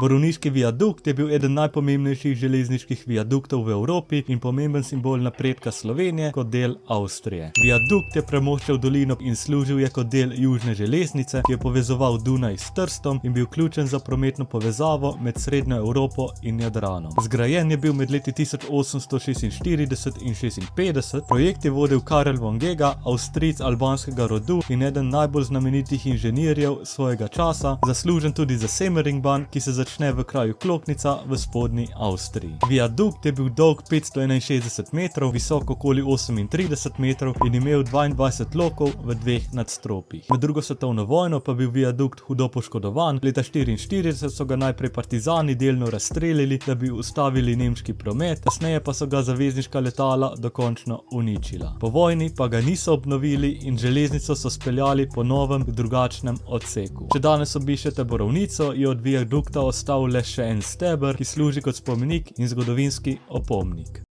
Borovniški viadukt je bil eden najpomembnejših železniških viaduktov v Evropi in pomemben simbol napredka Slovenije kot del Avstrije. Viadukt je premoščal dolino in služil je kot del južne železnice, ki je povezoval Dunaj s Trstom in bil ključen za prometno povezavo med Srednjo Evropo in Jadranom. Zgrajen je bil med leti 1846 in 56, projekt je vodil Karel von Gega, Avstrijec albanskega rodu in eden najbolj znamenitih inženirjev svojega časa, zaslužen tudi za Semmeringbahn, ki se začne v kraju Kloknica v spodnji Avstriji. Viadukt je bil dolg 561 metrov, visok okoli 38 metrov in imel 22 lokov v dveh nadstropjih. Med drugo svetovno vojno pa bil viadukt hudo poškodovan, leta 1944 so ga najprej partizani delno razstrelili, da bi ustavili nemški promet, kasneje pa so ga zavezniška letala dokončno uničila. Po vojni pa ga niso obnovili in železnico so speljali po novem drugačnem odseku. Če danes obiščete Borovnico, je od viadukta ostal le še en steber, ki služi kot spomenik in zgodovinski opomnik.